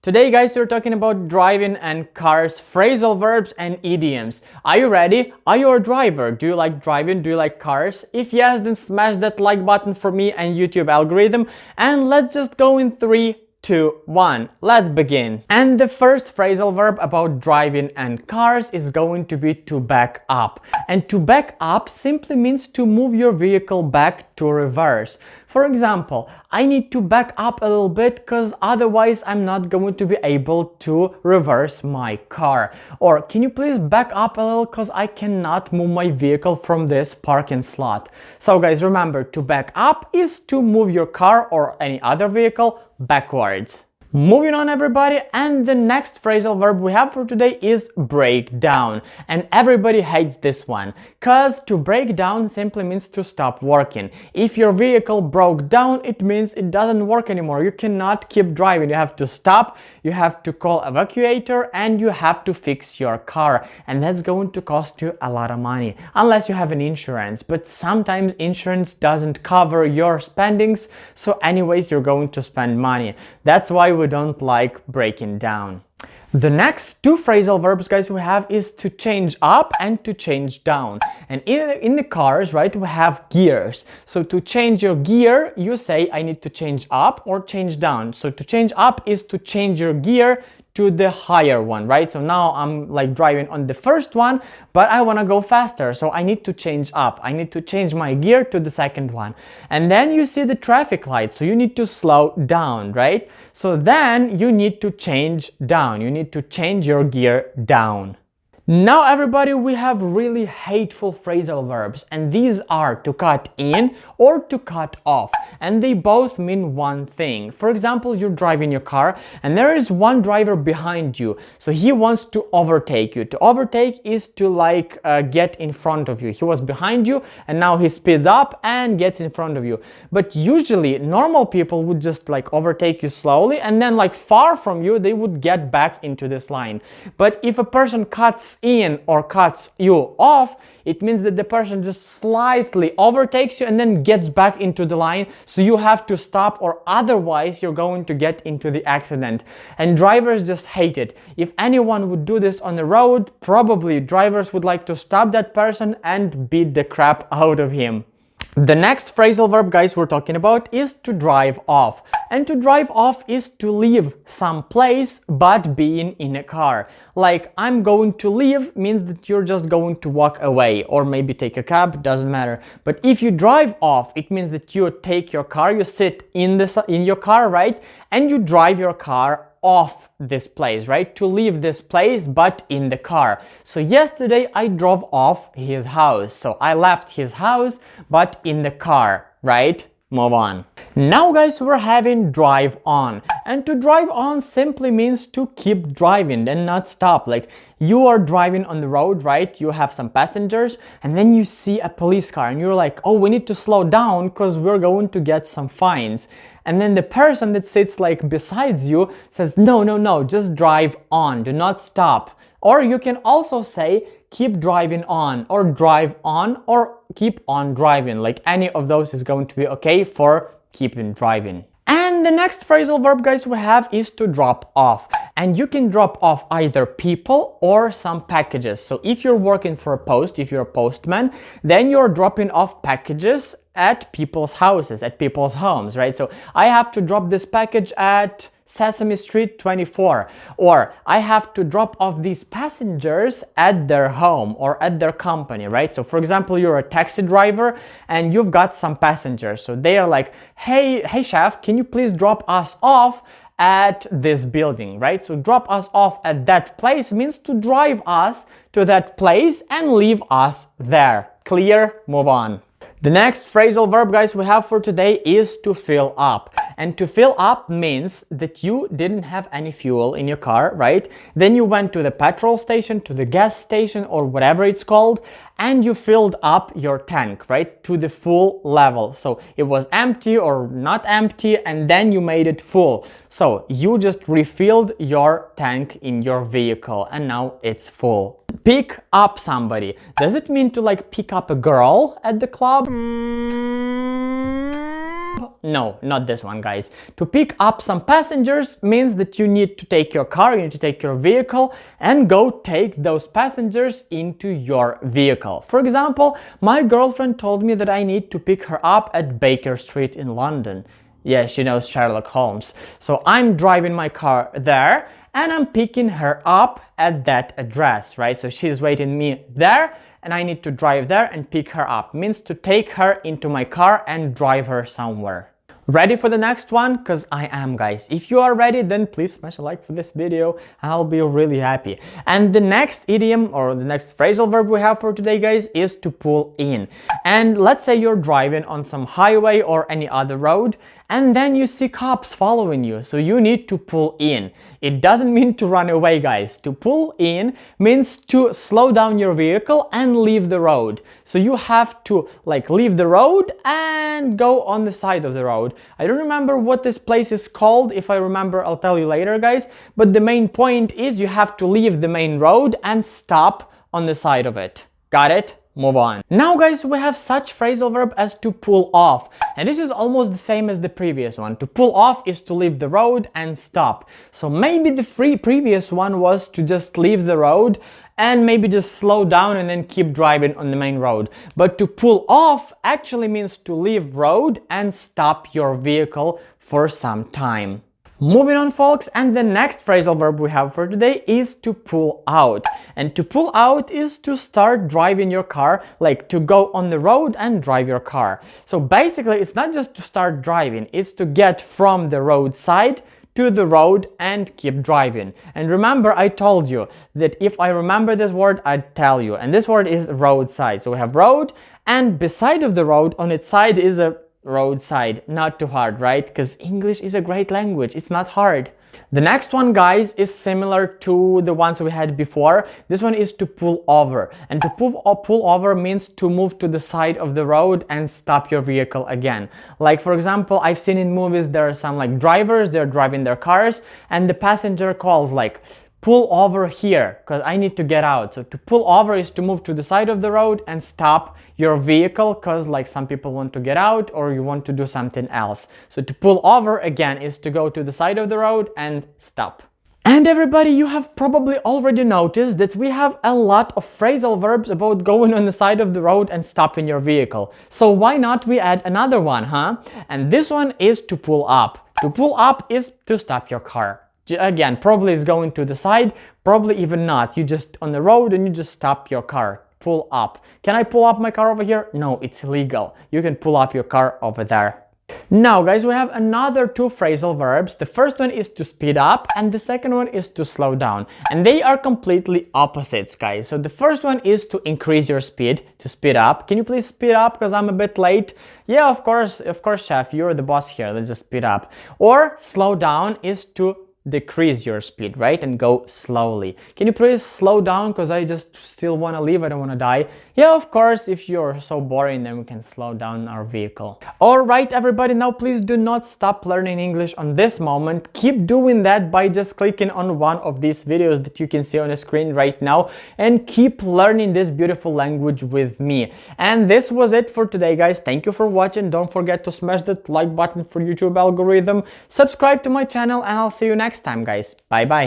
Today guys, we're talking about driving and cars, phrasal verbs and idioms. Are you ready? Are you a driver? Do you like driving? Do you like cars? If yes, then smash that like button for me and YouTube algorithm, and let's just go in 3, 2, 1. Let's begin. And the first phrasal verb about driving and cars is going to be to back up. And to back up simply means to move your vehicle back to reverse. For example, I need to back up a little bit because otherwise I'm not going to be able to reverse my car. Or can you please back up a little because I cannot move my vehicle from this parking slot. So guys, remember, to back up is to move your car or any other vehicle backwards. Moving on everybody, and the next phrasal verb we have for today is break down. And everybody hates this one, cause to break down simply means to stop working. If your vehicle broke down, it means it doesn't work anymore. You cannot keep driving. You have to stop, you have to call evacuator, and you have to fix your car. And that's going to cost you a lot of money, unless you have an insurance. But sometimes insurance doesn't cover your spendings, so anyways you're going to spend money. That's why we don't like breaking down. The next two phrasal verbs guys we have is to change up and to change down. And in the cars, right, we have gears. So to change your gear, you say I need to change up or change down. So to change up is to change your gear to the higher one, right? So now I'm like driving on the first one, but I want to go faster, so I need to change up. I need to change my gear to the second one. And then you see the traffic light, so you need to slow down, right? So then you need to change down. You need to change your gear down. Now everybody, we have really hateful phrasal verbs, and these are to cut in or to cut off, and they both mean one thing. For example, you're driving your car and there is one driver behind you, so he wants to overtake you. To overtake is to like get in front of you. He was behind you and now he speeds up and gets in front of you. But usually normal people would just like overtake you slowly, and then like far from you they would get back into this line. But if a person cuts in or cuts you off, it means that the person just slightly overtakes you and then gets back into the line, so you have to stop, or otherwise you're going to get into the accident. And drivers just hate it. If anyone would do this on the road, probably drivers would like to stop that person and beat the crap out of him. The next phrasal verb guys we're talking about is to drive off. And to drive off is to leave some place but being in a car. Like I'm going to leave means that you're just going to walk away, or maybe take a cab, doesn't matter. But if you drive off, it means that you take your car, you sit in your car, right? And you drive your car off this place, right? To leave this place but in the car. So yesterday I drove off his house. So I left his house but in the car, right? Move on. Now guys, we're having drive on. And to drive on simply means to keep driving and not stop. Like you are driving on the road, right? You have some passengers and then you see a police car and you're like, oh, we need to slow down because we're going to get some fines. And then the person that sits like besides you says, no, just drive on, do not stop. Or you can also say, keep driving on, or keep on driving. Like any of those is going to be okay for keeping driving. And the next phrasal verb guys we have is to drop off. And you can drop off either people or some packages. So if you're working for a post, if you're a postman, then you're dropping off packages at people's houses, at people's homes, right? So I have to drop this package at Sesame Street 24, or I have to drop off these passengers at their home or at their company, right? So for example, you're a taxi driver and you've got some passengers. So they are like, hey chef, can you please drop us off at this building, right? So drop us off at that place means to drive us to that place and leave us there. Clear? Move on. The next phrasal verb guys we have for today is to fill up. And to fill up means that you didn't have any fuel in your car, right? Then you went to the petrol station, to the gas station, or whatever it's called, and you filled up your tank, right? To the full level. So it was empty or not empty, and then you made it full. So you just refilled your tank in your vehicle and now it's full. Pick up somebody. Does it mean to like pick up a girl at the club? No, not this one, guys. To pick up some passengers means that you need to take your car, you need to take your vehicle and go take those passengers into your vehicle. For example, my girlfriend told me that I need to pick her up at Baker Street in London. Yeah, she knows Sherlock Holmes. So I'm driving my car there and I'm picking her up at that address, right? So she's waiting me there and I need to drive there and pick her up. Means to take her into my car and drive her somewhere. Ready for the next one? Because I am, guys. If you are ready, then please smash a like for this video. I'll be really happy. And the next idiom or the next phrasal verb we have for today, guys, is to pull in. And let's say you're driving on some highway or any other road and then you see cops following you, so you need to pull in. It doesn't mean to run away, guys. To pull in means to slow down your vehicle and leave the road. So you have to leave the road and go on the side of the road. I don't remember what this place is called. If I remember, I'll tell you later, guys. But the main point is you have to leave the main road and stop on the side of it. Got it? Move on. Now, guys, we have such phrasal verb as to pull off, and this is almost the same as the previous one. To pull off is to leave the road and stop. So maybe the previous one was to just leave the road and maybe just slow down and then keep driving on the main road. But to pull off actually means to leave road and stop your vehicle for some time. Moving on, folks, and the next phrasal verb we have for today is to pull out. And to pull out is to start driving your car, like to go on the road and drive your car. So basically, it's not just to start driving, it's to get from the roadside to the road and keep driving. And remember, I told you that if I remember this word, I'd tell you. And this word is roadside. So we have road, and beside of the road, on its side is a roadside. Not too hard, right? Because English is a great language. It's not hard. The next one, guys, is similar to the ones we had before. This one is to pull over. And to pull over means to move to the side of the road and stop your vehicle again. Like, for example, I've seen in movies there are some drivers, they're driving their cars and the passenger calls pull over here because I need to get out. So to pull over is to move to the side of the road and stop your vehicle because some people want to get out or you want to do something else. So to pull over again is to go to the side of the road and stop. And everybody, you have probably already noticed that we have a lot of phrasal verbs about going on the side of the road and stopping your vehicle. So why not we add another one, huh? And this one is to pull up. To pull up is to stop your car. Again, probably is going to the side, probably even not. You just on the road and you just stop your car. Pull up. Can I pull up my car over here? No, it's illegal. You can pull up your car over there. Now, guys, we have another two phrasal verbs. The first one is to speed up and the second one is to slow down. And they are completely opposites, guys. So the first one is to increase your speed, to speed up. Can you please speed up because I'm a bit late? Yeah, of course, chef, you're the boss here. Let's just speed up. Or slow down is to decrease your speed, right, and go slowly. Can you please slow down because I just still want to leave, I don't want to die? Yeah, of course, if you're so boring then we can slow down our vehicle. All right, everybody, now please do not stop learning English on this moment. Keep doing that by just clicking on one of these videos that you can see on the screen right now and keep learning this beautiful language with me. And this was it for today, guys. Thank you for watching. Don't forget to smash that like button for YouTube algorithm, subscribe to my channel, and I'll see you next time, guys. Bye bye.